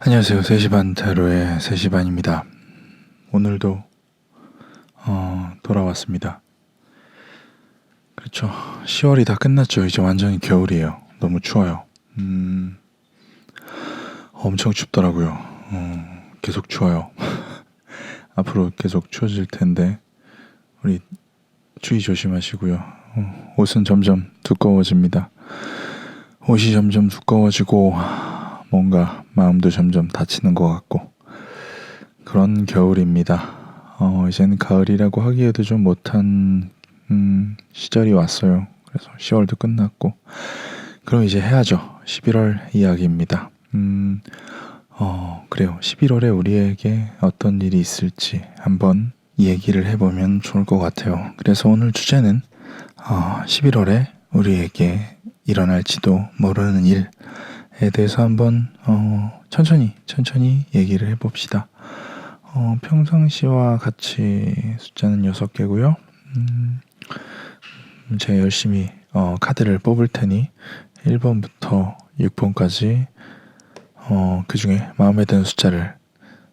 안녕하세요. 3시 반 타로의 3시 반입니다. 오늘도 돌아왔습니다. 그렇죠. 10월이 다 끝났죠. 이제 완전히 겨울이에요. 너무 추워요. 엄청 춥더라고요. 계속 추워요. 앞으로 계속 추워질 텐데 우리 추위 조심하시고요. 옷은 점점 두꺼워집니다. 옷이 점점 두꺼워지고 뭔가 마음도 점점 다치는 것 같고 그런 겨울입니다. 이제는 가을이라고 하기에도 좀 못한 시절이 왔어요. 그래서 10월도 끝났고 그럼 이제 해야죠. 11월 이야기입니다. 그래요. 11월에 우리에게 어떤 일이 있을지 한번 얘기를 해보면 좋을 것 같아요. 그래서 오늘 주제는 11월에 우리에게 일어날지도 모르는 일에 대해서 한번 천천히 얘기를 해봅시다. 평상시와 같이 숫자는 6개고요. 제가 열심히 카드를 뽑을 테니 1번부터 6번까지 그 중에 마음에 드는 숫자를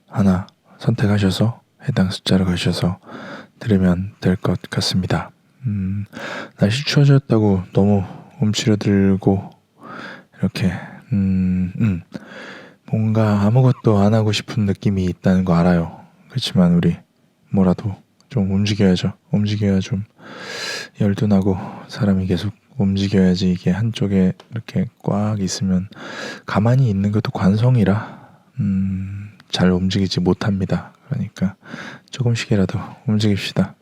하나 선택하셔서 해당 숫자를 가셔서 들으면 될 것 같습니다. 날씨 추워졌다고 너무 움츠러들고 이렇게 뭔가 아무것도 안 하고 싶은 느낌이 있다는 거 알아요. 그렇지만 우리 뭐라도 좀 움직여야죠. 움직여야 좀 열도 나고 사람이 계속 움직여야지. 이게 한쪽에 이렇게 꽉 있으면 가만히 있는 것도 관성이라 잘 움직이지 못합니다. 그러니까 조금씩이라도 움직입시다.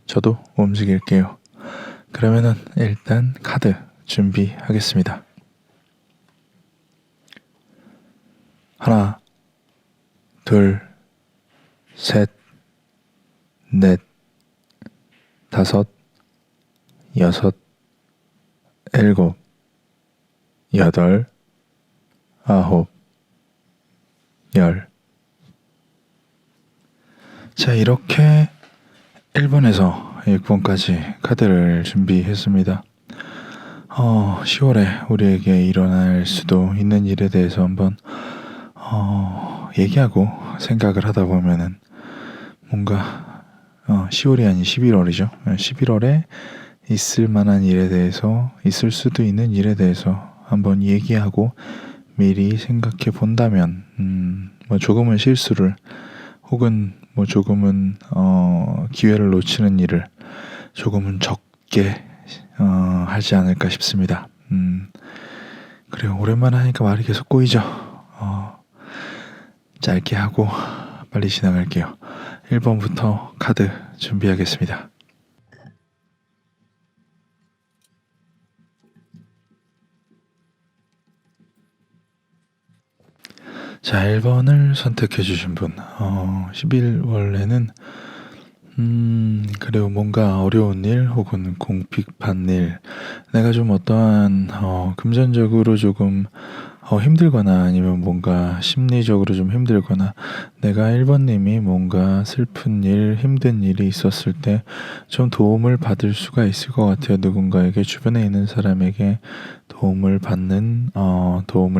저도 움직일게요. 그러면은 일단 카드 준비하겠습니다. 하나, 둘, 셋, 넷, 다섯, 여섯, 일곱, 여덟, 아홉, 열. 자, 이렇게 1번에서 6번까지 카드를 준비했습니다. 10월에 우리에게 일어날 수도 있는 일에 대해서 한번 얘기하고 생각을 하다 보면은 뭔가 10월이 아닌 11월이죠. 11월에 있을 만한 일에 대해서, 있을 수도 있는 일에 대해서 한번 얘기하고 미리 생각해 본다면 뭐 조금은 실수를 혹은 뭐 조금은 기회를 놓치는 일을 조금은 적게 하지 않을까 싶습니다. 그래요. 오랜만에 하니까 말이 계속 꼬이죠. 짧게 하고 빨리 지나갈게요. 1번부터 카드 준비하겠습니다. 자, 1번을 선택해 주신 분. 11월에는 그래요. 뭔가 어려운 일 혹은 공핍한 일, 내가 좀 어떠한 금전적으로 조금 힘들거나 아니면 뭔가 심리적으로 좀 힘들거나 내가 1번님이 뭔가 슬픈 일, 힘든 일이 있었을 때 좀 도움을 받을 수가 있을 것 같아요. 누군가에게, 주변에 있는 사람에게 도움을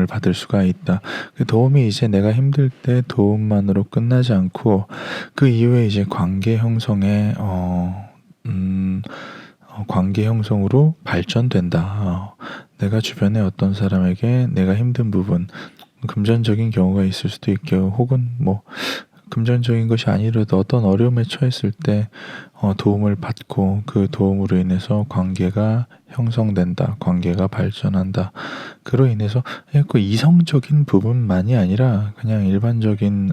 받을 수가 있다. 그 도움이 이제 내가 힘들 때 도움만으로 끝나지 않고 그 이후에 이제 관계 형성에 관계 형성으로 발전된다. 내가 주변에 어떤 사람에게 내가 힘든 부분, 금전적인 경우가 있을 수도 있고 혹은 뭐 금전적인 것이 아니라도 어떤 어려움에 처했을 때 도움을 받고 그 도움으로 인해서 관계가 형성된다. 관계가 발전한다. 그로 인해서 그 이성적인 부분만이 아니라 그냥 일반적인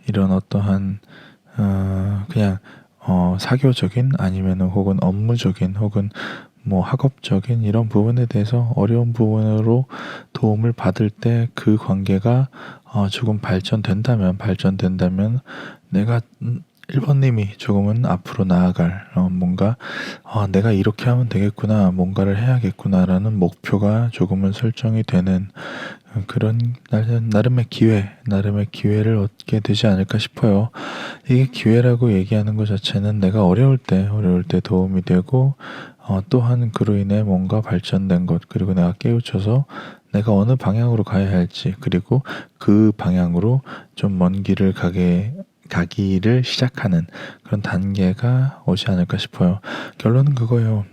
이런 어떠한 그냥 사교적인 아니면은 혹은 업무적인 혹은 뭐 학업적인 이런 부분에 대해서 어려운 부분으로 도움을 받을 때 그 관계가 조금 발전된다면 내가 1번님이 조금은 앞으로 나아갈 뭔가 내가 이렇게 하면 되겠구나, 뭔가를 해야겠구나라는 목표가 조금은 설정이 되는 그런 나름의 기회를 얻게 되지 않을까 싶어요. 이게 기회라고 얘기하는 것 자체는 내가 어려울 때 도움이 되고 또한 그로 인해 뭔가 발전된 것, 그리고 내가 깨우쳐서 내가 어느 방향으로 가야 할지, 그리고 그 방향으로 좀 먼 길을 가기를 시작하는 그런 단계가 오지 않을까 싶어요. 결론은 그거예요.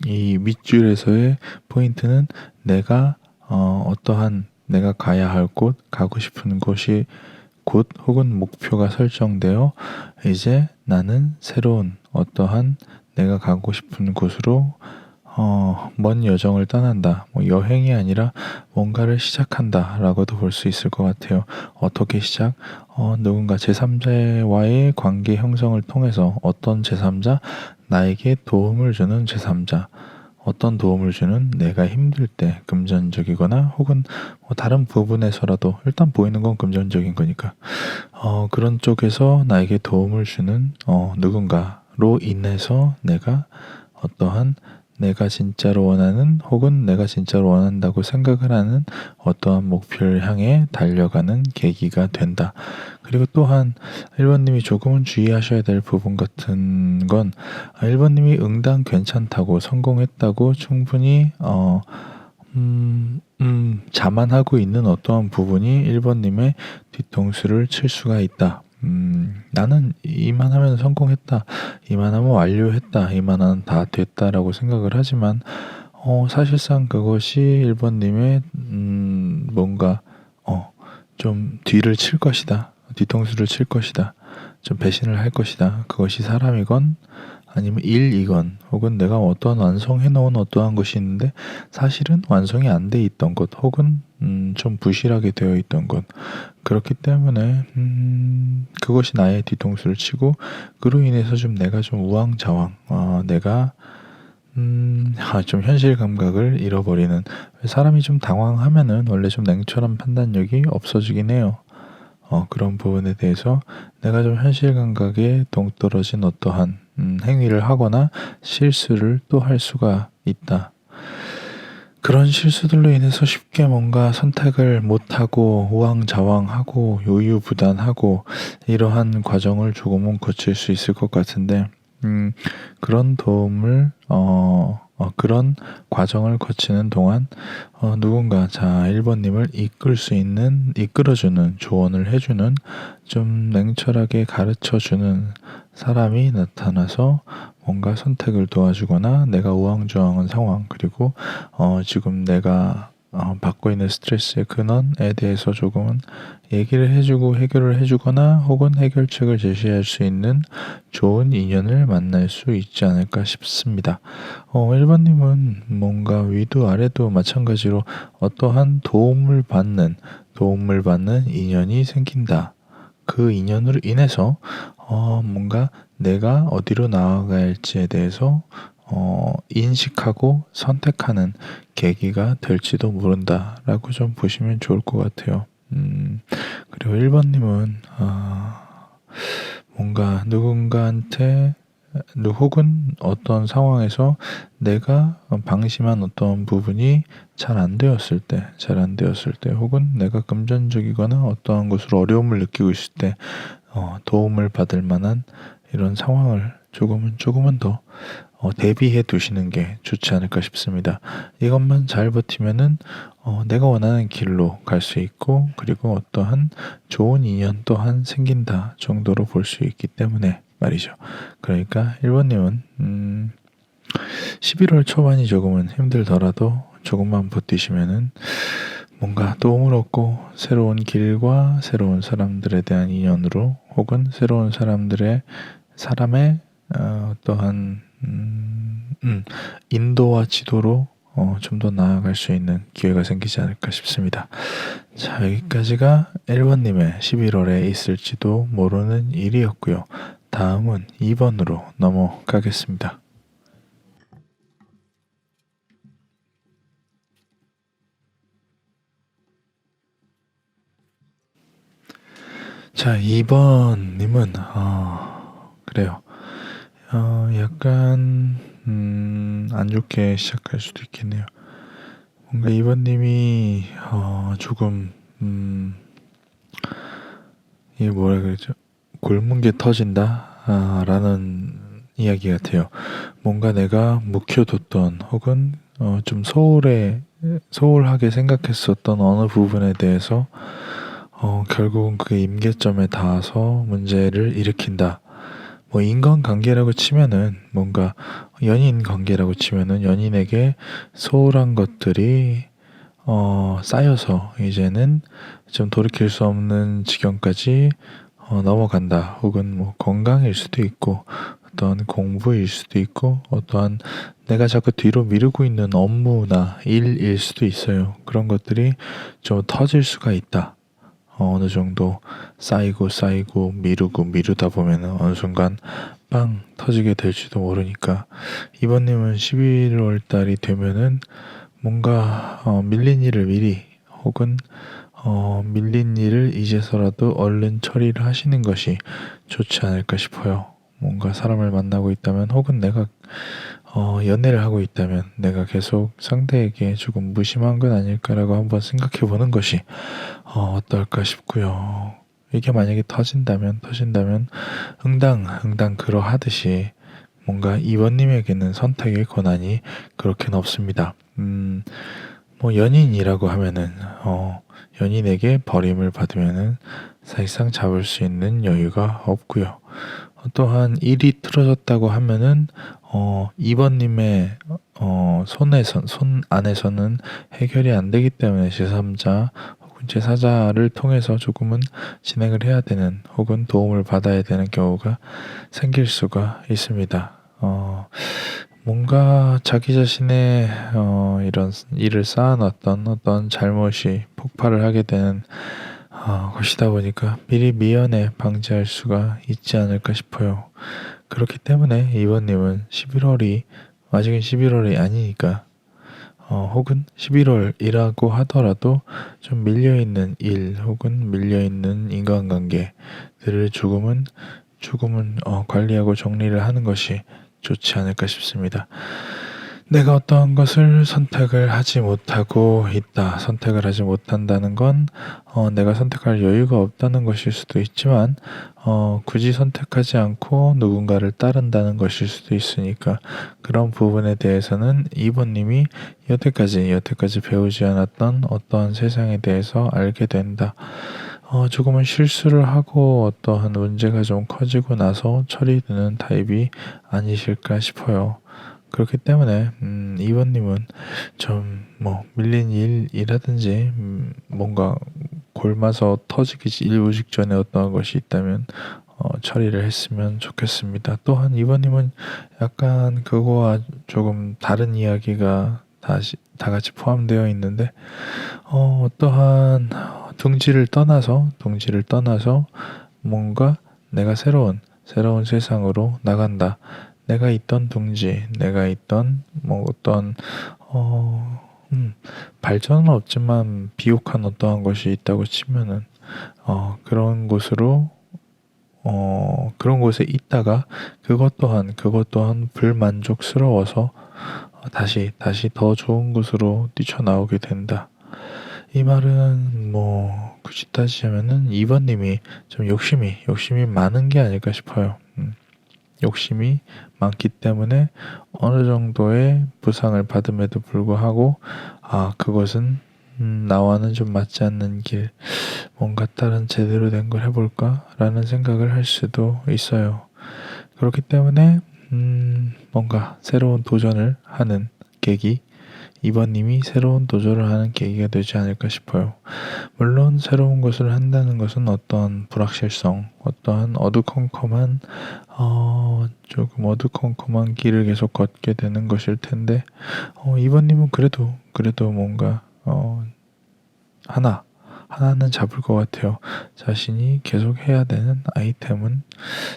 이 밑줄에서의 포인트는 내가 어떠한 내가 가야 할 곳, 가고 싶은 곳이 곳 혹은 목표가 설정되어 이제 나는 새로운 어떠한 내가 가고 싶은 곳으로 먼 여정을 떠난다. 뭐 여행이 아니라 뭔가를 시작한다 라고도 볼 수 있을 것 같아요. 어떻게 시작? 누군가 제3자와의 관계 형성을 통해서 어떤 제3자, 나에게 도움을 주는 제3자, 어떤 도움을 주는 내가 힘들 때 금전적이거나 혹은 뭐 다른 부분에서라도 일단 보이는 건 금전적인 거니까 그런 쪽에서 나에게 도움을 주는 누군가로 인해서 내가 어떠한 내가 진짜로 원하는 혹은 내가 진짜로 원한다고 생각을 하는 어떠한 목표를 향해 달려가는 계기가 된다. 그리고 또한 1번님이 조금은 주의하셔야 될 부분 같은 건 1번님이 응당 괜찮다고 성공했다고 충분히 자만하고 있는 어떠한 부분이 1번님의 뒤통수를 칠 수가 있다. 나는 이만하면 성공했다. 이만하면 완료했다. 이만하면 다 됐다라고 생각을 하지만, 사실상 그것이 1번님의, 뭔가, 좀 뒤를 칠 것이다. 뒤통수를 칠 것이다. 좀 배신을 할 것이다. 그것이 사람이건, 아니면 일이건, 혹은 내가 어떠한 완성해 놓은 어떠한 것이 있는데, 사실은 완성이 안 돼 있던 것, 혹은, 좀 부실하게 되어 있던 것. 그렇기 때문에 그것이 나의 뒤통수를 치고 그로 인해서 좀 내가 좀 우왕좌왕 내가 좀 현실 감각을 잃어버리는 사람이 좀 당황하면은 원래 좀 냉철한 판단력이 없어지긴 해요. 그런 부분에 대해서 내가 좀 현실 감각에 동떨어진 어떠한 행위를 하거나 실수를 또 할 수가 있다. 그런 실수들로 인해서 쉽게 뭔가 선택을 못하고 우왕좌왕하고 요유부단하고 이러한 과정을 조금은 거칠 수 있을 것 같은데 그런 도움을 그런 과정을 거치는 동안 누군가 1번님을 이끌어주는 조언을 해주는 좀 냉철하게 가르쳐주는 사람이 나타나서 뭔가 선택을 도와주거나 내가 우왕좌왕한 상황 그리고 지금 내가 받고 있는 스트레스의 근원에 대해서 조금은 얘기를 해주고 해결을 해주거나 혹은 해결책을 제시할 수 있는 좋은 인연을 만날 수 있지 않을까 싶습니다. 1번님은 뭔가 위도 아래도 마찬가지로 어떠한 도움을 받는 인연이 생긴다. 그 인연으로 인해서 뭔가 내가 어디로 나아가야 할지에 대해서 인식하고 선택하는 계기가 될지도 모른다라고 좀 보시면 좋을 것 같아요. 그리고 1번님은 뭔가 누군가한테 혹은 어떤 상황에서 내가 방심한 어떤 부분이 잘 안 되었을 때, 혹은 내가 금전적이거나 어떠한 것으로 어려움을 느끼고 있을 때, 도움을 받을 만한 이런 상황을 조금은 더 대비해 두시는 게 좋지 않을까 싶습니다. 이것만 잘 버티면은 내가 원하는 길로 갈 수 있고 그리고 어떠한 좋은 인연 또한 생긴다 정도로 볼 수 있기 때문에 말이죠. 그러니까 1번님은 11월 초반이 조금은 힘들더라도 조금만 버티시면은 뭔가 도움을 얻고 새로운 길과 새로운 사람들에 대한 인연으로 혹은 새로운 사람의 또한 인도와 지도로 좀 더 나아갈 수 있는 기회가 생기지 않을까 싶습니다. 자, 여기까지가 1번님의 11월에 있을지도 모르는 일이었고요. 다음은 2번으로 넘어가겠습니다. 자, 2번님은 그래요. 약간 안 좋게 시작할 수도 있겠네요. 뭔가 2번님이 조금 이게 뭐라 그러죠? 곪은 게 터진다 라는 이야기 같아요. 뭔가 내가 묵혀뒀던 혹은 좀 소홀해 소홀하게 생각했었던 어느 부분에 대해서 결국은 그게 임계점에 닿아서 문제를 일으킨다. 뭐 인간관계라고 치면은 뭔가 연인 관계라고 치면은 연인에게 소홀한 것들이 쌓여서 이제는 좀 돌이킬 수 없는 지경까지 넘어간다. 혹은 뭐 건강일 수도 있고 어떤 공부일 수도 있고 어떠한 내가 자꾸 뒤로 미루고 있는 업무나 일일 수도 있어요. 그런 것들이 좀 터질 수가 있다. 어느 정도 쌓이고 미루다 보면은 어느 순간 빵 터지게 될지도 모르니까 이번님은 11월 달이 되면은 뭔가 밀린 일을 미리 혹은 밀린 일을 이제서라도 얼른 처리를 하시는 것이 좋지 않을까 싶어요. 뭔가 사람을 만나고 있다면 혹은 내가 연애를 하고 있다면 내가 계속 상대에게 조금 무심한 건 아닐까라고 한번 생각해 보는 것이 어떨까 싶고요. 이게 만약에 터진다면 응당 그러하듯이 뭔가 이번님에게는 선택의 권한이 그렇게는 없습니다. 뭐 연인이라고 하면은 연인에게 버림을 받으면은 사실상 잡을 수 있는 여유가 없고요. 또한 일이 틀어졌다고 하면은 이번님의 손 안에서는 해결이 안 되기 때문에 제3자 혹은 제4자를 통해서 조금은 진행을 해야 되는 혹은 도움을 받아야 되는 경우가 생길 수가 있습니다. 뭔가 자기 자신의 이런 일을 쌓아놨던 어떤 잘못이 폭발을 하게 되는 것이다 보니까 미리 미연에 방지할 수가 있지 않을까 싶어요. 그렇기 때문에 이번님은 11월이 아직은 11월이 아니니까 혹은 11월이라고 하더라도 좀 밀려있는 일 혹은 밀려있는 인간관계들을 조금은 관리하고 정리를 하는 것이 좋지 않을까 싶습니다. 내가 어떠한 것을 선택을 하지 못하고 있다. 선택을 하지 못한다는 건 내가 선택할 여유가 없다는 것일 수도 있지만 굳이 선택하지 않고 누군가를 따른다는 것일 수도 있으니까 그런 부분에 대해서는 이번님이 여태까지 배우지 않았던 어떠한 세상에 대해서 알게 된다. 조금은 실수를 하고 어떠한 문제가 좀 커지고 나서 처리되는 타입이 아니실까 싶어요. 그렇기 때문에 이번님은 좀 뭐 밀린 일이라든지 뭔가 골마서 터지기 일부 직전에 어떠한 것이 있다면 처리를 했으면 좋겠습니다. 또한 이번님은 약간 그거와 조금 다른 이야기가 다 같이 포함되어 있는데 어떠한 둥지를 떠나서 뭔가 내가 새로운 세상으로 나간다. 내가 있던 둥지, 내가 있던 뭐 어떤 발전은 없지만 비옥한 어떠한 것이 있다고 치면은 그런 곳으로 그런 곳에 있다가 그것 또한 불만족스러워서 다시 더 좋은 곳으로 뛰쳐나오게 된다. 이 말은 뭐 굳이 따지자면은 이번님이 좀 욕심이 많은 게 아닐까 싶어요. 욕심이 많기 때문에 어느 정도의 부상을 받음에도 불구하고 그것은 나와는 좀 맞지 않는 길, 뭔가 다른 제대로 된 걸 해볼까? 라는 생각을 할 수도 있어요. 그렇기 때문에 뭔가 새로운 도전을 하는 계기, 이번님이 새로운 도전을 하는 계기가 되지 않을까 싶어요. 물론 새로운 것을 한다는 것은 어떠한 불확실성, 어떠한 조금 어두컴컴한 길을 계속 걷게 되는 것일 텐데 이번님은 그래도 뭔가 하나는 잡을 것 같아요. 자신이 계속 해야 되는 아이템은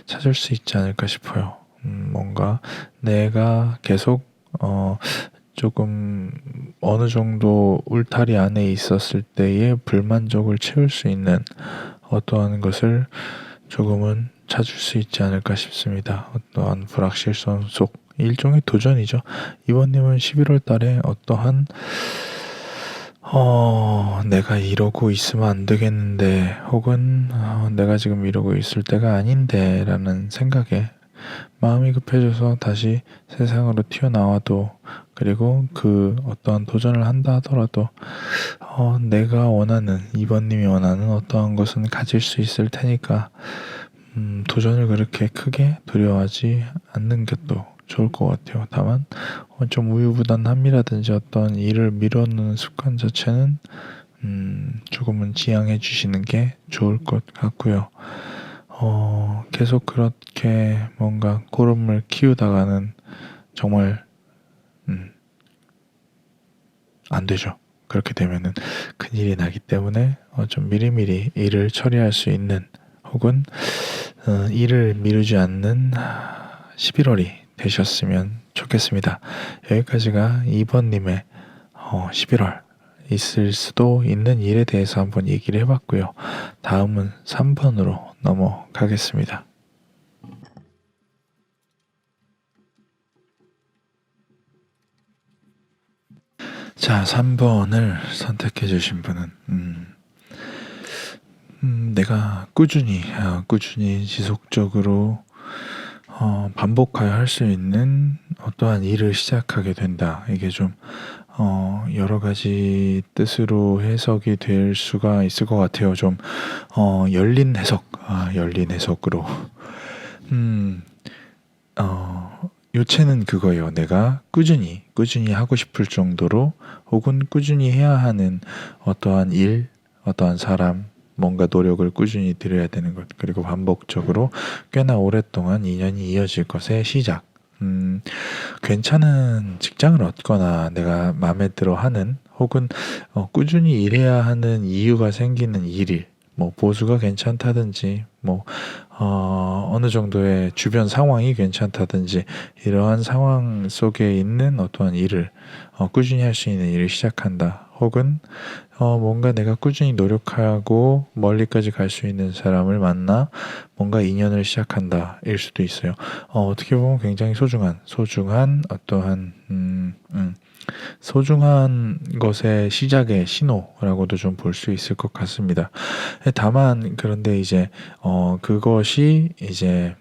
찾을 수 있지 않을까 싶어요. 뭔가 내가 계속 조금 어느 정도 울타리 안에 있었을 때의 불만족을 채울 수 있는 어떠한 것을 조금은 찾을 수 있지 않을까 싶습니다. 어떠한 불확실성 속 일종의 도전이죠. 이번님은 11월 달에 어떠한 내가 이러고 있으면 안 되겠는데 혹은 내가 지금 이러고 있을 때가 아닌데 라는 생각에 마음이 급해져서 다시 세상으로 튀어나와도, 그리고 그 어떠한 도전을 한다 하더라도 내가 원하는, 이번님이 원하는 어떠한 것은 가질 수 있을 테니까 도전을 그렇게 크게 두려워하지 않는 게 또 좋을 것 같아요. 다만 좀 우유부단함이라든지 어떤 일을 미루는 습관 자체는 조금은 지양해 주시는 게 좋을 것 같고요. 계속 그렇게 뭔가 고름을 키우다가는 정말 안 되죠. 그렇게 되면은 큰일이 나기 때문에 좀 미리미리 일을 처리할 수 있는, 혹은 일을 미루지 않는 11월이 되셨으면 좋겠습니다. 여기까지가 2번님의 11월 있을 수도 있는 일에 대해서 한번 얘기를 해봤고요. 다음은 3번으로 넘어가겠습니다. 자, 3번을 선택해 주신 분은 내가 꾸준히 지속적으로 반복하여 할 수 있는 어떠한 일을 시작하게 된다. 이게 좀 여러 가지 뜻으로 해석이 될 수가 있을 것 같아요. 좀 열린 해석으로. 요체는 그거예요. 내가 꾸준히 하고 싶을 정도로, 혹은 꾸준히 해야 하는 어떠한 일, 어떠한 사람, 뭔가 노력을 꾸준히 들여야 되는 것, 그리고 반복적으로 꽤나 오랫동안 인연이 이어질 것의 시작. 괜찮은 직장을 얻거나 내가 마음에 들어 하는, 혹은 꾸준히 일해야 하는 이유가 생기는 일일, 뭐 보수가 괜찮다든지, 뭐 어느 정도의 주변 상황이 괜찮다든지, 이러한 상황 속에 있는 어떠한 일을 꾸준히 할 수 있는 일을 시작한다. 혹은 뭔가 내가 꾸준히 노력하고 멀리까지 갈 수 있는 사람을 만나 뭔가 인연을 시작한다 일 수도 있어요. 어떻게 보면 굉장히 소중한 어떠한 소중한 것의 시작의 신호라고도 좀 볼 수 있을 것 같습니다. 다만 그런데 이제 그것이 이제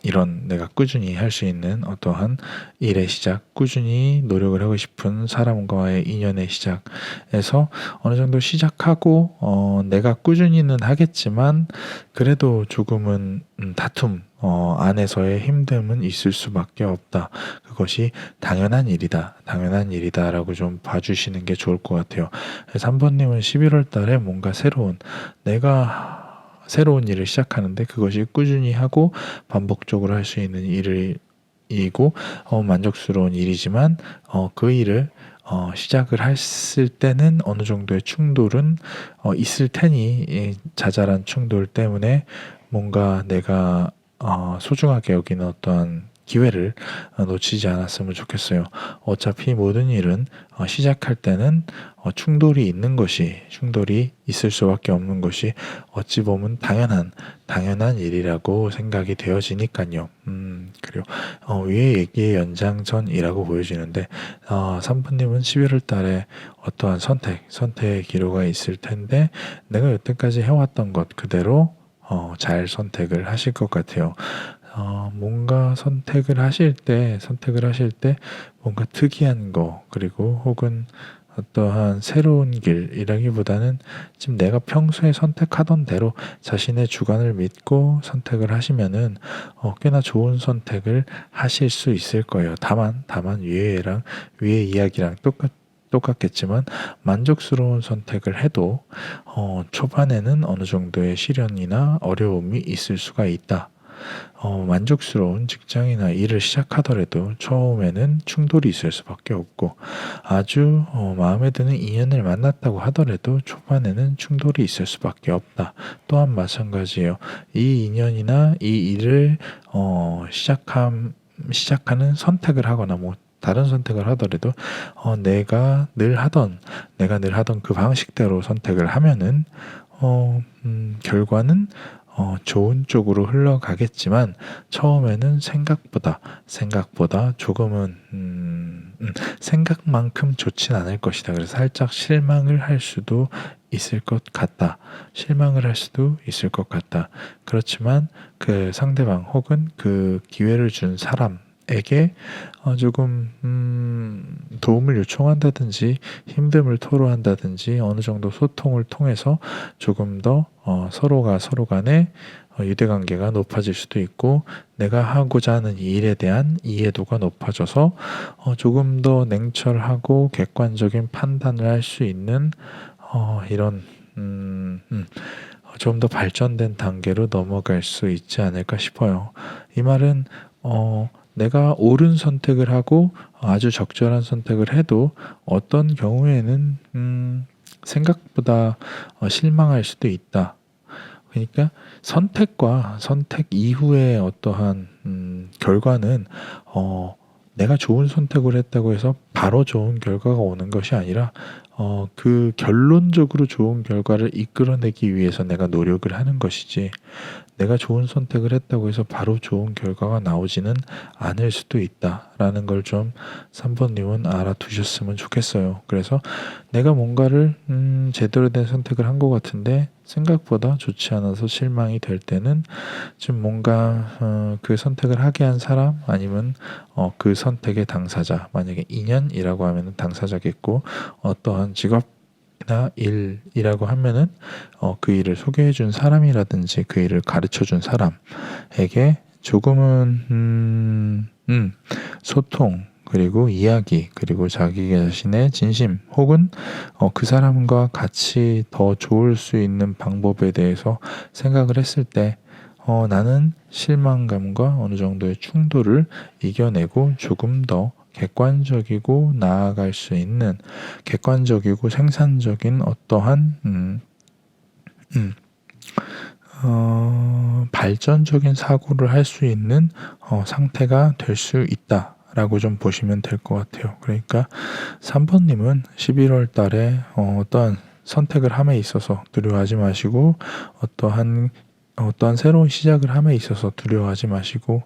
이런 내가 꾸준히 할 수 있는 어떠한 일의 시작, 꾸준히 노력을 하고 싶은 사람과의 인연의 시작에서 어느 정도 시작하고 내가 꾸준히는 하겠지만 그래도 조금은 다툼 안에서의 힘듦은 있을 수밖에 없다. 그것이 당연한 일이다라고 좀 봐주시는 게 좋을 것 같아요. 3번님은 11월 달에 뭔가 내가 새로운 일을 시작하는데, 그것이 꾸준히 하고 반복적으로 할 수 있는 일이고 만족스러운 일이지만 그 일을 시작을 했을 때는 어느 정도의 충돌은 있을 테니, 자잘한 충돌 때문에 뭔가 내가 소중하게 여기는 어떠한 기회를 놓치지 않았으면 좋겠어요. 어차피 모든 일은 시작할 때는 충돌이 있을 수밖에 없는 것이 어찌 보면 당연한 일이라고 생각이 되어지니까요. 그리고 위의 얘기의 연장선이라고 보여지는데 3분님은 11월 달에 어떠한 선택의 기로가 있을 텐데, 내가 여태까지 해왔던 것 그대로 잘 선택을 하실 것 같아요. 뭔가 선택을 하실 때 뭔가 특이한 거, 그리고 혹은 어떠한 새로운 길이라기보다는 지금 내가 평소에 선택하던 대로 자신의 주관을 믿고 선택을 하시면은 꽤나 좋은 선택을 하실 수 있을 거예요. 다만 위의 이야기랑 똑같겠지만 만족스러운 선택을 해도 초반에는 어느 정도의 시련이나 어려움이 있을 수가 있다. 만족스러운 직장이나 일을 시작하더라도 처음에는 충돌이 있을 수밖에 없고, 아주 마음에 드는 인연을 만났다고 하더라도 초반에는 충돌이 있을 수밖에 없다. 또한 마찬가지예요. 이 인연이나 이 일을 시작하는 선택을 하거나 뭐 다른 선택을 하더라도 내가 늘 하던 그 방식대로 선택을 하면은 결과는 좋은 쪽으로 흘러가겠지만 처음에는 생각보다 조금은 생각만큼 좋진 않을 것이다. 그래서 살짝 실망을 할 수도 있을 것 같다. 실망을 할 수도 있을 것 같다. 그렇지만 그 상대방 혹은 그 기회를 준 사람에게 조금 도움을 요청한다든지 힘듦을 토로한다든지 어느 정도 소통을 통해서 조금 더 서로가 서로 간에 유대관계가 높아질 수도 있고 내가 하고자 하는 이 일에 대한 이해도가 높아져서 조금 더 냉철하고 객관적인 판단을 할 수 있는 이런 좀 더 발전된 단계로 넘어갈 수 있지 않을까 싶어요. 이 말은 내가 옳은 선택을 하고 아주 적절한 선택을 해도 어떤 경우에는 생각보다 실망할 수도 있다. 그러니까 선택과 선택 이후의 어떠한 결과는 내가 좋은 선택을 했다고 해서 바로 좋은 결과가 오는 것이 아니라 그 결론적으로 좋은 결과를 이끌어내기 위해서 내가 노력을 하는 것이지 내가 좋은 선택을 했다고 해서 바로 좋은 결과가 나오지는 않을 수도 있다라는 걸 좀 3번님은 알아두셨으면 좋겠어요. 그래서 내가 뭔가를 제대로 된 선택을 한 것 같은데 생각보다 좋지 않아서 실망이 될 때는 좀 뭔가 그 선택을 하게 한 사람 아니면 그 선택의 당사자, 만약에 인연이라고 하면 당사자겠고 어떠한 직업이나 일이라고 하면은 그 일을 소개해 준 사람이라든지 그 일을 가르쳐 준 사람에게 조금은 소통 그리고 이야기 그리고 자기 자신의 진심 혹은 그 사람과 같이 더 좋을 수 있는 방법에 대해서 생각을 했을 때 나는 실망감과 어느 정도의 충돌을 이겨내고 조금 더 객관적이고 나아갈 수 있는 객관적이고 생산적인 어떠한 발전적인 사고를 할 수 있는 상태가 될 수 있다라고 좀 보시면 될 것 같아요. 그러니까 3번님은 11월 달에 어떠한 선택을 함에 있어서 두려워하지 마시고 어떠한 새로운 시작을 함에 있어서 두려워하지 마시고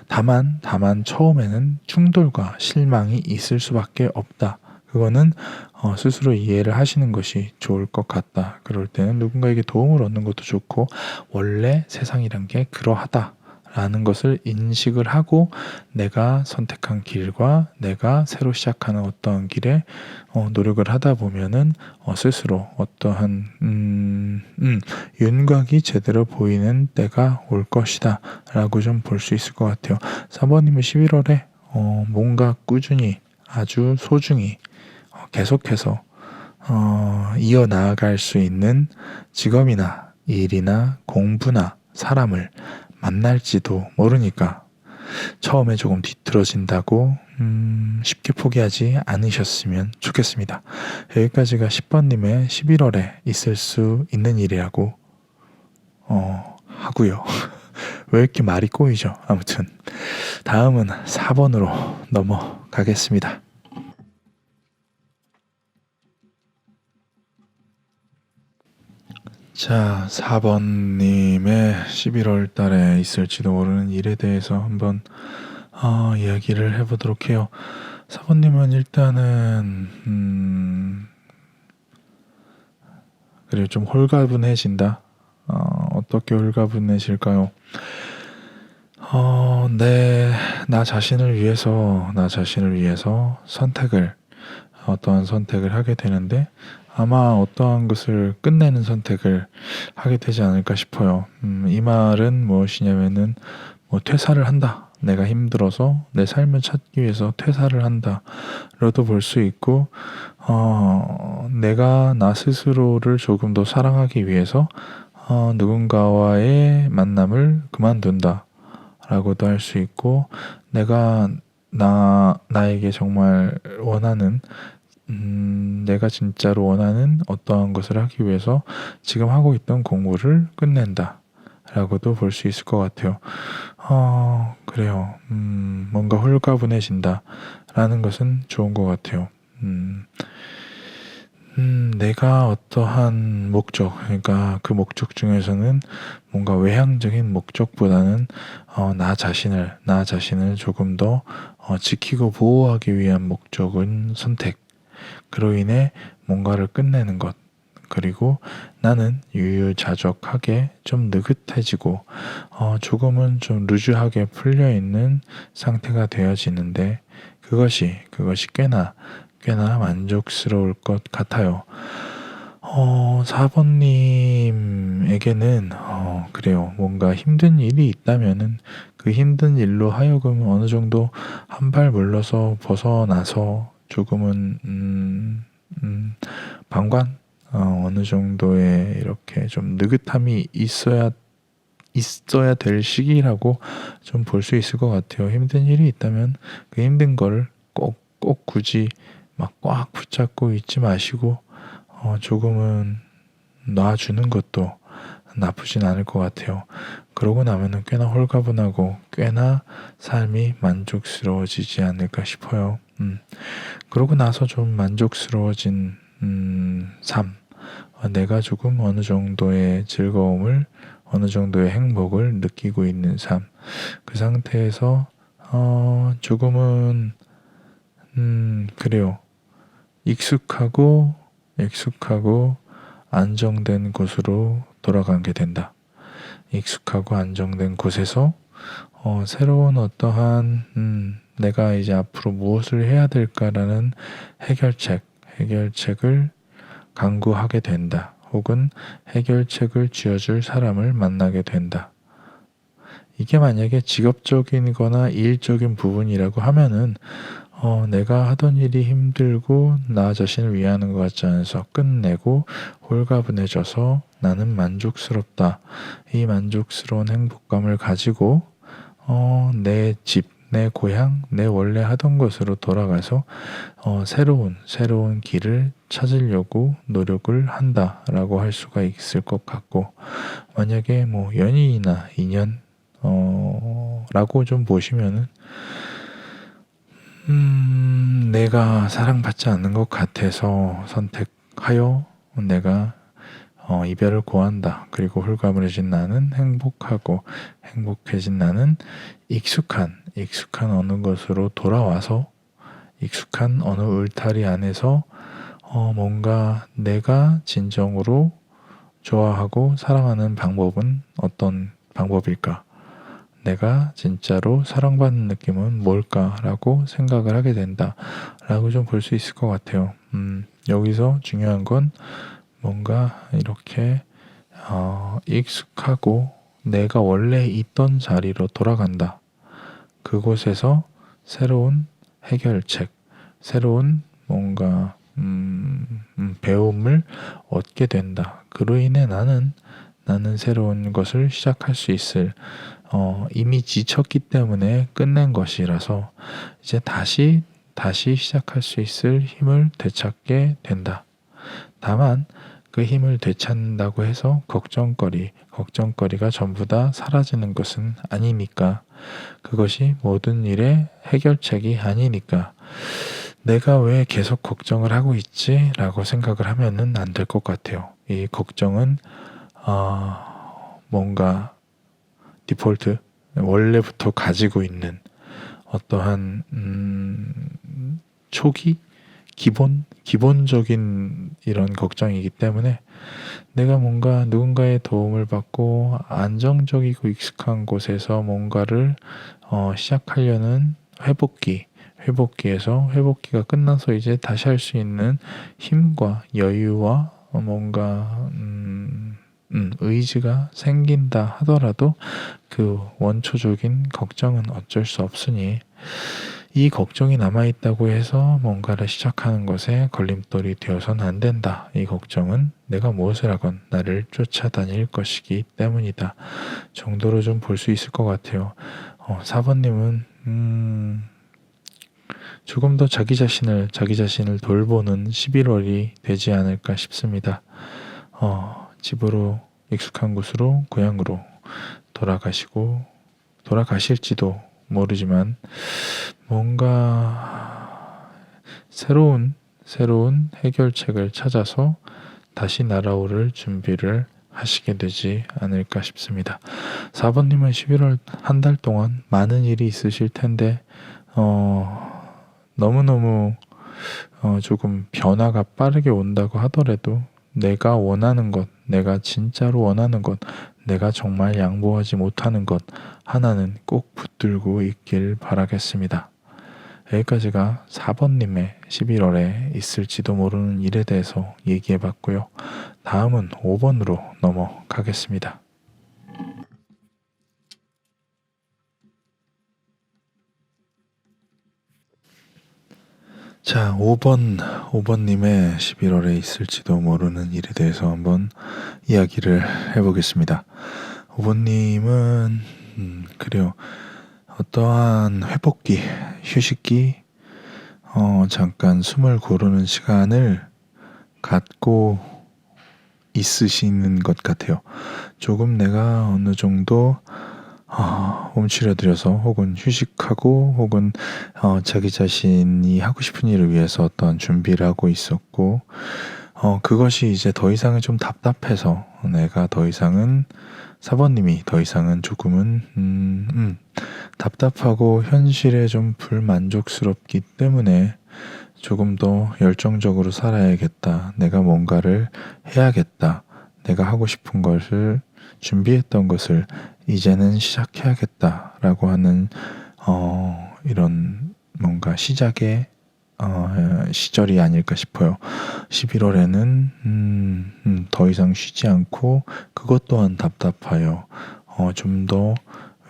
다만 처음에는 충돌과 실망이 있을 수밖에 없다. 그거는 스스로 이해를 하시는 것이 좋을 것 같다. 그럴 때는 누군가에게 도움을 얻는 것도 좋고 원래 세상이란 게 그러하다. 라는 것을 인식을 하고 내가 선택한 길과 내가 새로 시작하는 어떠한 길에 노력을 하다 보면은 스스로 어떠한 윤곽이 제대로 보이는 때가 올 것이다 라고 좀 볼 수 있을 것 같아요. 3번님은 11월에 뭔가 꾸준히 아주 소중히 계속해서 이어나갈 수 있는 직업이나 일이나 공부나 사람을 만날지도 모르니까 처음에 조금 뒤틀어진다고 쉽게 포기하지 않으셨으면 좋겠습니다. 여기까지가 10번님의 11월에 있을 수 있는 일이라고 하고요. 왜 이렇게 말이 꼬이죠? 아무튼 다음은 4번으로 넘어가겠습니다. 자, 4번님의 11월 달에 있을지도 모르는 일에 대해서 한번 이야기를 해보도록 해요. 4번님은 일단은 그리고 좀 홀가분해진다. 어떻게 홀가분해질까요? 나 자신을 위해서 어떠한 선택을 하게 되는데 아마 어떠한 것을 끝내는 선택을 하게 되지 않을까 싶어요. 이 말은 무엇이냐면은 퇴사를 한다. 내가 힘들어서 내 삶을 찾기 위해서 퇴사를 한다. 로도 볼 수 있고 내가 나 스스로를 조금 더 사랑하기 위해서 누군가와의 만남을 그만둔다. 라고도 할 수 있고 내가 나에게 정말 원하는 내가 진짜로 원하는 어떠한 것을 하기 위해서 지금 하고 있던 공부를 끝낸다 라고도 볼 수 있을 것 같아요. 그래요. 뭔가 홀가분해진다 라는 것은 좋은 것 같아요. 내가 어떠한 목적, 그러니까 그 목적 중에서는 뭔가 외향적인 목적보다는 나 자신을 조금 더 지키고 보호하기 위한 목적은 선택. 그로 인해 뭔가를 끝내는 것. 그리고 나는 유유자적하게 좀 느긋해지고 조금은 좀 루즈하게 풀려있는 상태가 되어지는데 그것이 꽤나 만족스러울 것 같아요. 4번님에게는 그래요. 뭔가 힘든 일이 있다면은 그 힘든 일로 하여금 어느 정도 한 발 물러서 벗어나서 조금은 방관 어느 정도의 이렇게 좀 느긋함이 있어야 될 시기라고 좀 볼 수 있을 것 같아요. 힘든 일이 있다면 그 힘든 거를 꼭 굳이 막 꽉 붙잡고 있지 마시고 조금은 놔주는 것도 나쁘진 않을 것 같아요. 그러고 나면은 꽤나 홀가분하고 꽤나 삶이 만족스러워지지 않을까 싶어요. 그러고 나서 좀 만족스러워진 삶, 내가 조금 어느 정도의 즐거움을, 어느 정도의 행복을 느끼고 있는 삶, 그 상태에서 조금은 그래요. 익숙하고 안정된 곳으로 돌아가게 된다. 익숙하고 안정된 곳에서 새로운 어떠한 내가 이제 앞으로 무엇을 해야 될까라는 해결책을 강구하게 된다. 혹은 해결책을 쥐어줄 사람을 만나게 된다. 이게 만약에 직업적이거나 일적인 부분이라고 하면은 내가 하던 일이 힘들고 나 자신을 위하는 것 같지 않아서 끝내고 홀가분해져서 나는 만족스럽다. 이 만족스러운 행복감을 가지고 내 집, 내 고향, 내 원래 하던 곳으로 돌아가서 새로운 길을 찾으려고 노력을 한다라고 할 수가 있을 것 같고, 만약에 뭐 연인이나 인연 라고 좀 보시면은 내가 사랑받지 않는 것 같아서 선택하여 내가 이별을 고한다. 그리고 홀가분해진 나는 행복해진 나는 익숙한 어느 것으로 돌아와서 익숙한 어느 울타리 안에서 뭔가 내가 진정으로 좋아하고 사랑하는 방법은 어떤 방법일까? 내가 진짜로 사랑받는 느낌은 뭘까라고 생각을 하게 된다라고 좀 볼 수 있을 것 같아요. 여기서 중요한 건 뭔가 이렇게 익숙하고 내가 원래 있던 자리로 돌아간다. 그곳에서 새로운 해결책, 새로운 뭔가 배움을 얻게 된다. 그로 인해 나는 새로운 것을 시작할 수 있을 이미 지쳤기 때문에 끝낸 것이라서 이제 다시 시작할 수 있을 힘을 되찾게 된다. 다만 그 힘을 되찾는다고 해서 걱정거리가 전부 다 사라지는 것은 아니니까, 그것이 모든 일의 해결책이 아니니까 내가 왜 계속 걱정을 하고 있지? 라고 생각을 하면은 안 될 것 같아요. 이 걱정은 뭔가 디폴트, 원래부터 가지고 있는 어떠한 초기 기본적인 이런 걱정이기 때문에 내가 뭔가 누군가의 도움을 받고 안정적이고 익숙한 곳에서 뭔가를 시작하려는 회복기가 끝나서 이제 다시 할 수 있는 힘과 여유와 뭔가 의지가 생긴다 하더라도 그 원초적인 걱정은 어쩔 수 없으니, 이 걱정이 남아있다고 해서 뭔가를 시작하는 것에 걸림돌이 되어서는 안 된다. 이 걱정은 내가 무엇을 하건 나를 쫓아다닐 것이기 때문이다. 정도로 좀 볼 수 있을 것 같아요. 4번님은 조금 더 자기 자신을 돌보는 11월이 되지 않을까 싶습니다. 집으로, 익숙한 곳으로, 고향으로 돌아가실지도 모르지만 뭔가 새로운 해결책을 찾아서 다시 날아오를 준비를 하시게 되지 않을까 싶습니다. 4번님은 11월 한 달 동안 많은 일이 있으실 텐데 너무너무 조금 변화가 빠르게 온다고 하더라도 내가 원하는 것, 내가 진짜로 원하는 것, 내가 정말 양보하지 못하는 것 하나는 꼭 붙들고 있길 바라겠습니다. 여기까지가 4번님의 11월에 있을지도 모르는 일에 대해서 얘기해 봤고요. 다음은 5번으로 넘어가겠습니다. 자, 5번님의 11월에 있을지도 모르는 일에 대해서 한번 이야기를 해보겠습니다. 5번님은, 그래요. 어떠한 회복기, 휴식기, 잠깐 숨을 고르는 시간을 갖고 있으시는 것 같아요. 조금 내가 어느 정도 움츠려들여서 혹은 휴식하고 혹은 자기 자신이 하고 싶은 일을 위해서 어떤 준비를 하고 있었고 그것이 이제 더 이상은 좀 답답해서 내가 더 이상은 4번님이 더 이상은 조금은 답답하고 현실에 좀 불만족스럽기 때문에 조금 더 열정적으로 살아야겠다. 내가 뭔가를 해야겠다. 내가 하고 싶은 것을 준비했던 것을 이제는 시작해야겠다라고 하는 이런 뭔가 시작의 시절이 아닐까 싶어요. 11월에는 더 이상 쉬지 않고 그것 또한 답답해요. 좀 더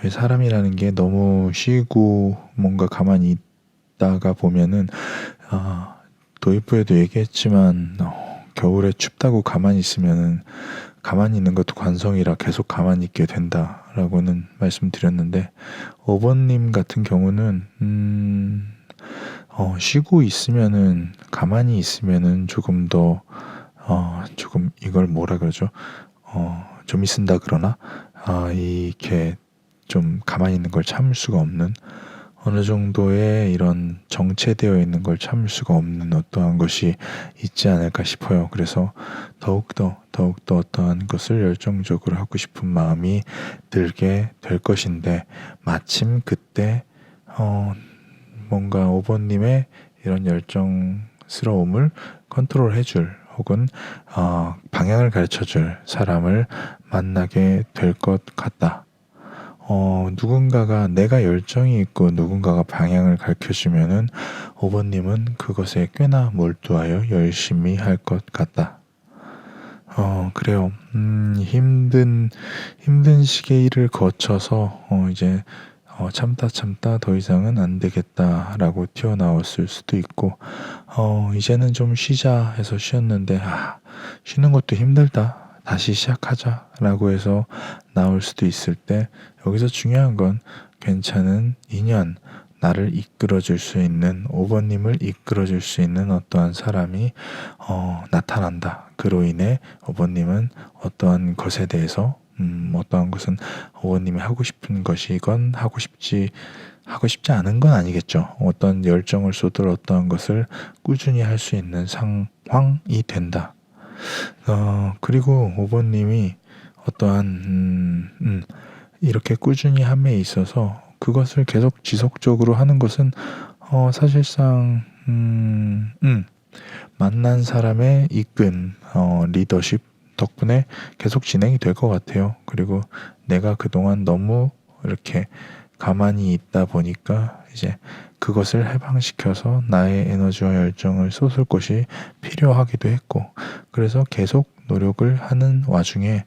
왜 사람이라는 게 너무 쉬고 뭔가 가만히 있다가 보면은 도입부에도 얘기했지만 겨울에 춥다고 가만히 있으면은 가만히 있는 것도 관성이라 계속 가만히 있게 된다라고는 말씀드렸는데 5번님 같은 경우는 쉬고 있으면은 가만히 있으면은 조금 더 조금 이걸 뭐라 그러죠? 좀 있은다 그러나 이렇게 좀 가만히 있는 걸 참을 수가 없는 어느 정도의 이런 정체되어 있는 걸 참을 수가 없는 어떠한 것이 있지 않을까 싶어요. 그래서 더욱더 어떠한 것을 열정적으로 하고 싶은 마음이 들게 될 것인데 마침 그때 뭔가 5번님의 이런 열정스러움을 컨트롤 해줄 혹은 방향을 가르쳐줄 사람을 만나게 될 것 같다. 누군가가 내가 열정이 있고 누군가가 방향을 가르쳐주면은 5번님은 그것에 꽤나 몰두하여 열심히 할 것 같다. 그래요. 힘든 시기를 거쳐서 이제 참다 더 이상은 안 되겠다라고 튀어나왔을 수도 있고 이제는 좀 쉬자 해서 쉬었는데 쉬는 것도 힘들다. 다시 시작하자라고 해서 나올 수도 있을 때 여기서 중요한 건 괜찮은 인연, 나를 이끌어줄 수 있는 5번님을 이끌어줄 수 있는 어떠한 사람이 나타난다. 그로 인해 5번님은 어떠한 것에 대해서 어떠한 것은 5번님이 하고 싶은 것이건 하고 싶지 않은 건 아니겠죠. 어떤 열정을 쏟을 어떠한 것을 꾸준히 할 수 있는 상황이 된다. 그리고 5번님이 어떠한 이렇게 꾸준히 함에 있어서 그것을 계속 지속적으로 하는 것은 사실상 만난 사람의 이끈 리더십 덕분에 계속 진행이 될 것 같아요. 그리고 내가 그동안 너무 이렇게 가만히 있다 보니까 이제 그것을 해방시켜서 나의 에너지와 열정을 쏟을 것이 필요하기도 했고 그래서 계속 노력을 하는 와중에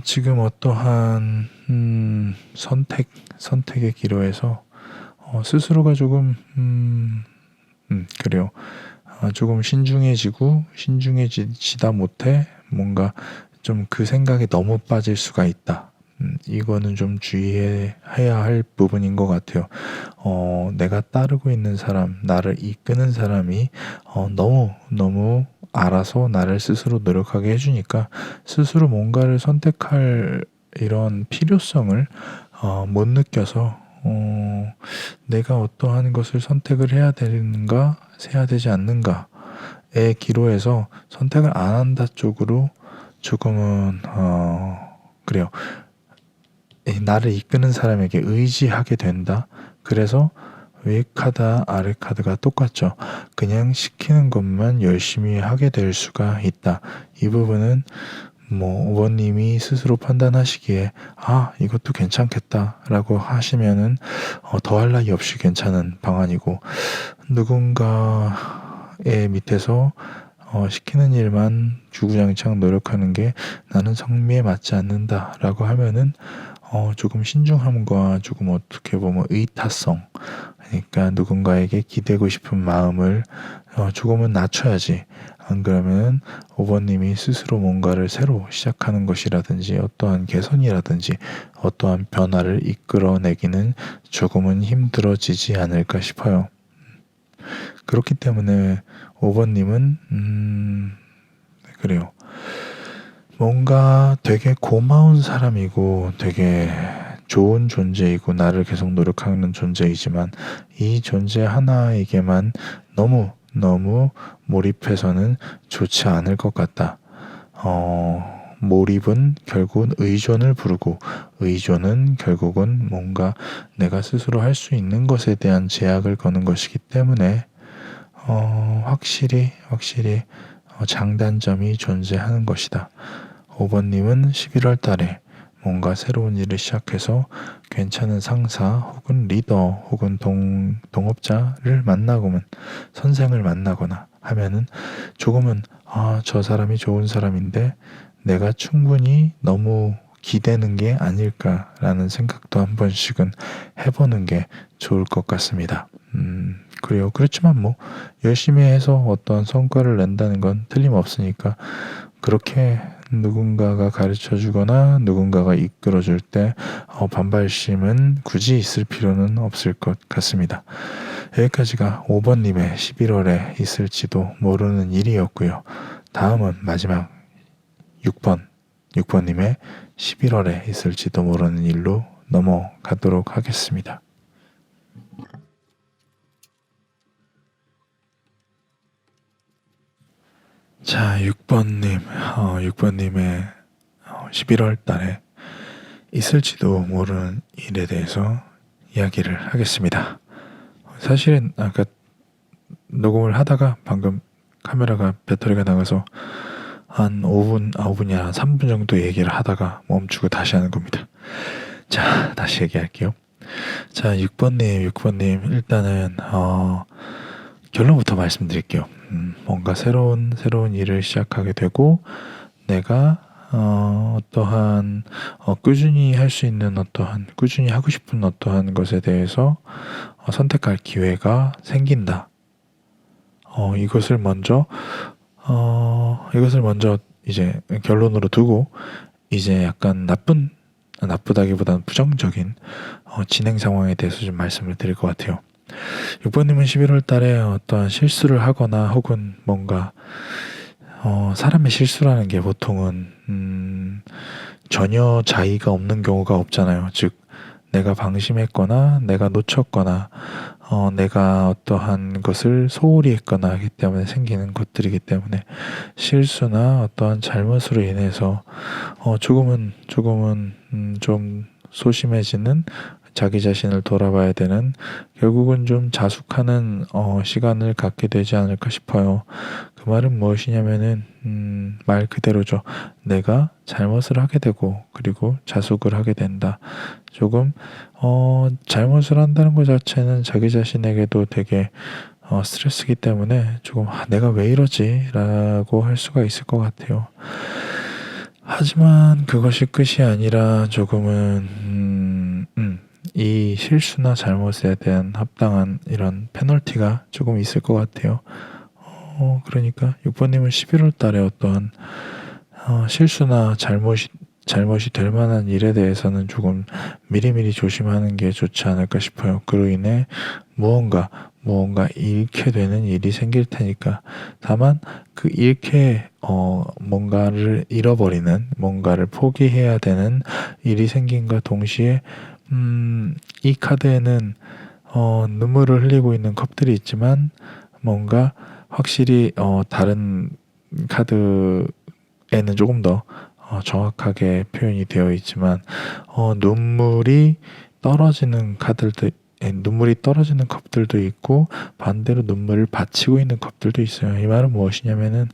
지금 어떠한 선택의 기로에서 스스로가 조금 그래요. 조금 신중해지다 못해 뭔가 좀 그 생각에 너무 빠질 수가 있다. 이거는 좀 주의해야 할 부분인 것 같아요. 내가 따르고 있는 사람, 나를 이끄는 사람이 너무 알아서 나를 스스로 노력하게 해주니까 스스로 뭔가를 선택할 이런 필요성을 못 느껴서 내가 어떠한 것을 선택을 해야 되는가, 해야 되지 않는가의 기로에서 선택을 안 한다 쪽으로 조금은 그래요. 나를 이끄는 사람에게 의지하게 된다. 그래서 위 카드, 아래 카드가 똑같죠. 그냥 시키는 것만 열심히 하게 될 수가 있다. 이 부분은 뭐 5번님이 스스로 판단하시기에 이것도 괜찮겠다 라고 하시면은 더할 나위 없이 괜찮은 방안이고, 누군가의 밑에서 시키는 일만 주구장창 노력하는 게 나는 성미에 맞지 않는다 라고 하면은 조금 신중함과 조금 어떻게 보면 의타성, 그러니까 누군가에게 기대고 싶은 마음을 조금은 낮춰야지. 안 그러면 5번님이 스스로 뭔가를 새로 시작하는 것이라든지 어떠한 개선이라든지 어떠한 변화를 이끌어내기는 조금은 힘들어지지 않을까 싶어요. 그렇기 때문에 5번님은 그래요. 뭔가 되게 고마운 사람이고 되게 좋은 존재이고 나를 계속 노력하는 존재이지만 이 존재 하나에게만 너무 몰입해서는 좋지 않을 것 같다. 몰입은 결국은 의존을 부르고, 의존은 결국은 뭔가 내가 스스로 할 수 있는 것에 대한 제약을 거는 것이기 때문에 확실히 장단점이 존재하는 것이다. 5번님은 11월 달에 뭔가 새로운 일을 시작해서 괜찮은 상사 혹은 리더 혹은 동업자를 만나고는 선생을 만나거나 하면은 조금은 저 사람이 좋은 사람인데 내가 충분히 너무 기대는 게 아닐까라는 생각도 한 번씩은 해보는 게 좋을 것 같습니다. 그래요. 그렇지만 뭐 열심히 해서 어떤 성과를 낸다는 건 틀림없으니까 그렇게 누군가가 가르쳐 주거나 누군가가 이끌어 줄 때 반발심은 굳이 있을 필요는 없을 것 같습니다. 여기까지가 5번님의 11월에 있을지도 모르는 일이었고요. 다음은 마지막 6번님의 11월에 있을지도 모르는 일로 넘어가도록 하겠습니다. 자, 6번님의 11월 달에 있을지도 모르는 일에 대해서 이야기를 하겠습니다. 사실은 아까 녹음을 하다가 방금 카메라가 배터리가 나가서 한 5분이 아니라 3분 정도 얘기를 하다가 멈추고 다시 하는 겁니다. 자, 다시 얘기할게요. 자, 6번님 일단은 결론부터 말씀드릴게요. 뭔가 새로운 일을 시작하게 되고 내가 어떠한 꾸준히 할 수 있는 꾸준히 하고 싶은 어떠한 것에 대해서 선택할 기회가 생긴다. 이것을 먼저 이제 결론으로 두고 이제 약간 나쁘다기보다는 부정적인 진행 상황에 대해서 좀 말씀을 드릴 것 같아요. 6번님은 11월 달에 어떠한 실수를 하거나 혹은 뭔가 사람의 실수라는 게 보통은 전혀 자의가 없는 경우가 없잖아요. 즉 내가 방심했거나 내가 놓쳤거나 내가 어떠한 것을 소홀히 했거나 하기 때문에 생기는 것들이기 때문에 실수나 어떠한 잘못으로 인해서 조금은 좀 소심해지는 자기 자신을 돌아봐야 되는, 결국은 좀 자숙하는 시간을 갖게 되지 않을까 싶어요. 그 말은 무엇이냐면은 말 그대로죠. 내가 잘못을 하게 되고 그리고 자숙을 하게 된다. 조금 잘못을 한다는 것 자체는 자기 자신에게도 되게 스트레스이기 때문에 조금 내가 왜 이러지? 라고 할 수가 있을 것 같아요. 하지만 그것이 끝이 아니라 조금은 이 실수나 잘못에 대한 합당한 이런 페널티가 조금 있을 것 같아요. 그러니까 6번님은 11월 달에 어떠한 실수나 잘못이 될 만한 일에 대해서는 조금 미리미리 조심하는 게 좋지 않을까 싶어요. 그로 인해 무언가 잃게 되는 일이 생길 테니까. 다만 그 잃게 뭔가를 잃어버리는, 뭔가를 포기해야 되는 일이 생긴과 동시에 이 카드에는 눈물을 흘리고 있는 컵들이 있지만 뭔가 확실히 다른 카드에는 조금 더 정확하게 표현이 되어 있지만 눈물이 떨어지는 카드들도 눈물이 떨어지는 컵들도 있고 반대로 눈물을 받치고 있는 컵들도 있어요. 이 말은 무엇이냐면은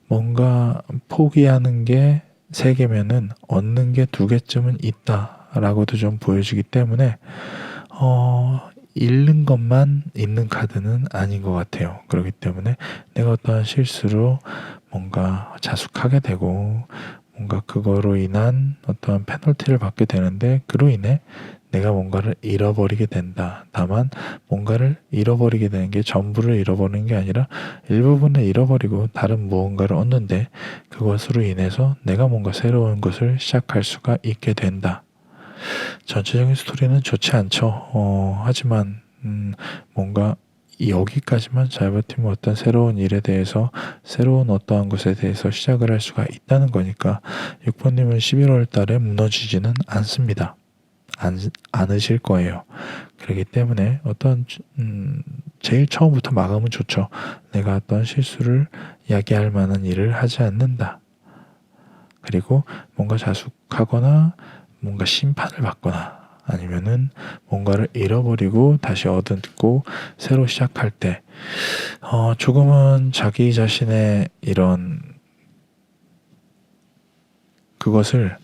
뭔가 포기하는 게 3개면은 얻는 게 2개쯤은 있다라고도 좀 보여주기 때문에 잃는 것만 있는 카드는 아닌 것 같아요. 그렇기 때문에 내가 어떠한 실수로 뭔가 자숙하게 되고 뭔가 그거로 인한 어떠한 페널티를 받게 되는데 그로 인해 내가 뭔가를 잃어버리게 된다. 다만 뭔가를 잃어버리게 되는 게 전부를 잃어버리는 게 아니라 일부분을 잃어버리고 다른 무언가를 얻는데 그것으로 인해서 내가 뭔가 새로운 것을 시작할 수가 있게 된다. 전체적인 스토리는 좋지 않죠. 하지만 뭔가 여기까지만 잘 버티면 어떤 새로운 일에 대해서 새로운 어떠한 것에 대해서 시작을 할 수가 있다는 거니까 6번님은 11월 달에 무너지지는 않습니다. 않으실 거예요. 그렇기 때문에 제일 처음부터 마감은 좋죠. 내가 어떤 실수를 야기할 만한 일을 하지 않는다. 그리고 뭔가 자숙하거나 뭔가 심판을 받거나 아니면은 뭔가를 잃어버리고 다시 얻고 새로 시작할 때 조금은 자기 자신의 이런 그것을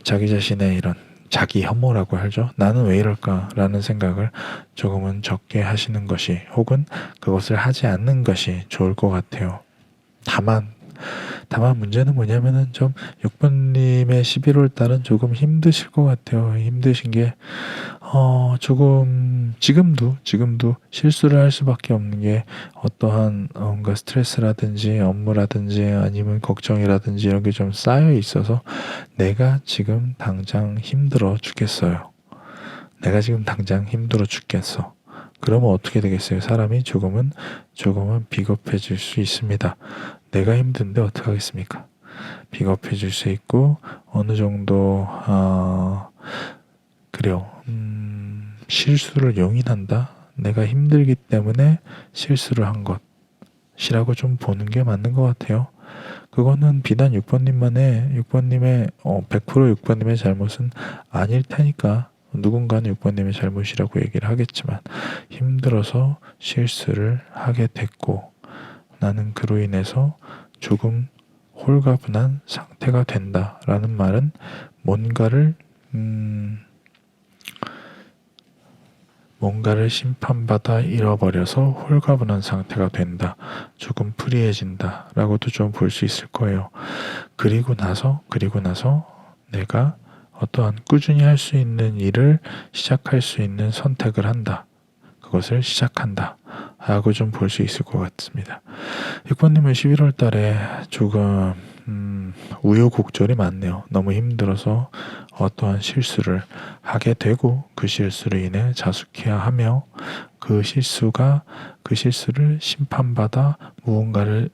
자기 자신의 이런 자기 혐오라고 하죠. 나는 왜 이럴까라는 생각을 조금은 적게 하시는 것이 혹은 그것을 하지 않는 것이 좋을 것 같아요. 다만 문제는 뭐냐면은 좀 6번님의 11월 달은 조금 힘드실 것 같아요. 힘드신 게 조금 지금도 실수를 할 수밖에 없는 게 어떠한 뭔가 스트레스라든지 업무라든지 아니면 걱정이라든지 이런 게 좀 쌓여 있어서 내가 지금 당장 힘들어 죽겠어요. 내가 지금 당장 힘들어 죽겠어. 그러면 어떻게 되겠어요? 사람이 조금은 비겁해질 수 있습니다. 내가 힘든데 어떡하겠습니까? 비겁해질 수 있고 어느 정도 그래요. 실수를 용인한다. 내가 힘들기 때문에 실수를 한 것이라고 좀 보는 게 맞는 것 같아요. 그거는 비단 6번님의 100% 6번님의 잘못은 아닐 테니까 누군가는 6번님의 잘못이라고 얘기를 하겠지만 힘들어서 실수를 하게 됐고 나는 그로 인해서 조금 홀가분한 상태가 된다라는 말은 뭔가를 심판받아 잃어버려서 홀가분한 상태가 된다. 조금 프리해진다. 라고도 좀 볼 수 있을 거예요. 그리고 나서 내가 어떠한 꾸준히 할 수 있는 일을 시작할 수 있는 선택을 한다. 그것을 시작한다. 라고 좀 볼 수 있을 것 같습니다. 6번님은 11월 달에 조금 우여곡절이 많네요. 너무 힘들어서 어떠한 실수를 하게 되고 그 실수로 인해 자숙해야 하며 그 실수를 심판받아 무언가를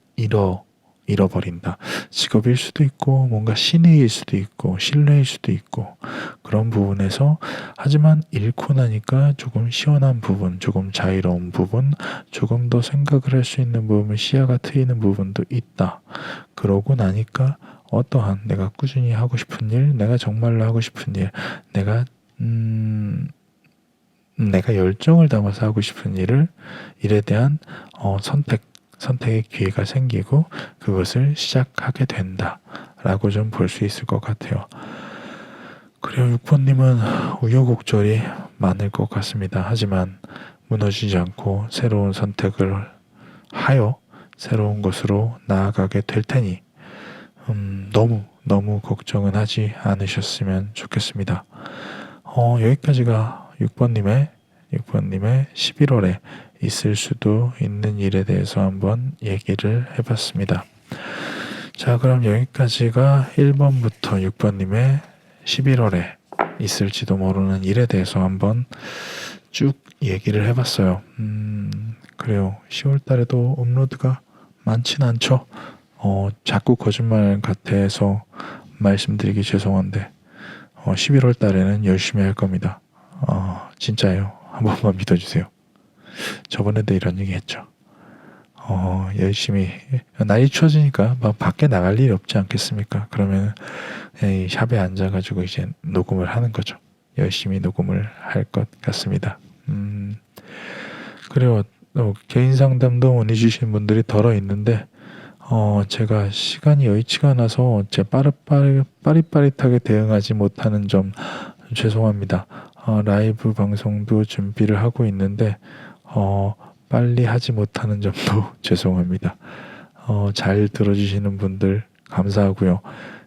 잃어버린다. 직업일 수도 있고 뭔가 신의일 수도 있고 신뢰일 수도 있고 그런 부분에서 하지만 잃고 나니까 조금 시원한 부분, 조금 자유로운 부분, 조금 더 생각을 할 수 있는 부분, 시야가 트이는 부분도 있다. 그러고 나니까 어떠한 내가 꾸준히 하고 싶은 일, 내가 정말로 하고 싶은 일, 내가 열정을 담아서 하고 싶은 일에 대한 선택의 기회가 생기고 그것을 시작하게 된다라고 좀 볼 수 있을 것 같아요. 그리고 6번님은 우여곡절이 많을 것 같습니다. 하지만 무너지지 않고 새로운 선택을 하여 새로운 것으로 나아가게 될 테니 너무 걱정은 하지 않으셨으면 좋겠습니다. 여기까지가 6번님의 11월에 있을 수도 있는 일에 대해서 한번 얘기를 해봤습니다. 자, 그럼 여기까지가 1번부터 6번님의 11월에 있을지도 모르는 일에 대해서 한번 쭉 얘기를 해봤어요. 그래요. 10월 달에도 업로드가 많진 않죠. 자꾸 거짓말 같아서 말씀드리기 죄송한데 11월 달에는 열심히 할 겁니다. 진짜예요. 한 번만 믿어주세요. 저번에도 이런 얘기 했죠. 열심히 날이 추워지니까 막 밖에 나갈 일이 없지 않겠습니까? 그러면 이 샵에 앉아가지고 이제 녹음을 하는 거죠. 열심히 녹음을 할 것 같습니다. 그래요. 개인 상담도 문의 주신 분들이 덜어 있는데 제가 시간이 여의치가 않아서 제 빠릿빠릿하게 대응하지 못하는 점 죄송합니다. 라이브 방송도 준비를 하고 있는데 빨리 하지 못하는 점도 죄송합니다. 잘 들어주시는 분들 감사하고요.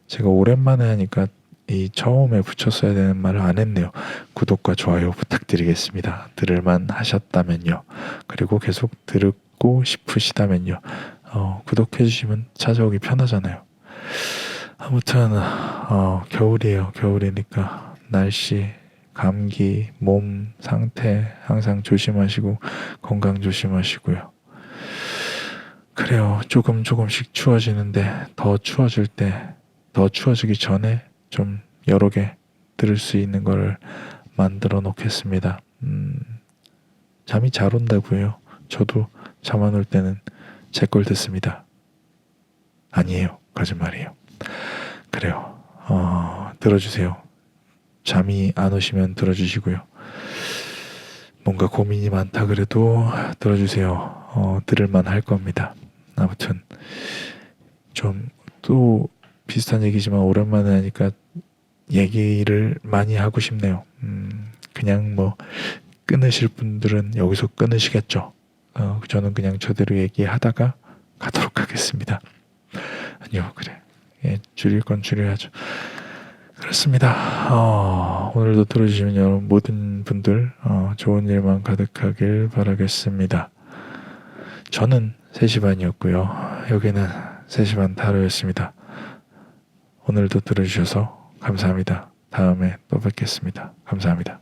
제가 오랜만에 하니까 이 처음에 붙였어야 되는 말을 안 했네요. 구독과 좋아요 부탁드리겠습니다. 들을만 하셨다면요. 그리고 계속 듣고 싶으시다면요. 구독해 주시면 찾아오기 편하잖아요. 아무튼 겨울이에요. 겨울이니까 날씨, 감기, 몸 상태 항상 조심하시고 건강 조심하시고요. 그래요. 조금씩 추워지는데 더 추워지기 전에 좀 여러 개 들을 수 있는 거를 만들어 놓겠습니다. 잠이 잘 온다고 해요. 저도 잠 안 올 때는 제 걸 듣습니다. 아니에요. 거짓말이에요. 그래요. 들어주세요. 잠이 안 오시면 들어주시고요. 뭔가 고민이 많다 그래도 들어주세요. 들을만 할 겁니다. 아무튼 좀 또 비슷한 얘기지만 오랜만에 하니까 얘기를 많이 하고 싶네요. 그냥 뭐 끊으실 분들은 여기서 끊으시겠죠. 저는 그냥 저대로 얘기하다가 가도록 하겠습니다. 아니요, 그래. 예, 줄일 건 줄여야죠. 그렇습니다. 오늘도 들어주시면 여러분 모든 분들 좋은 일만 가득하길 바라겠습니다. 저는 3시 반이었고요. 여기는 3시 반 타로였습니다. 오늘도 들어주셔서 감사합니다. 다음에 또 뵙겠습니다. 감사합니다.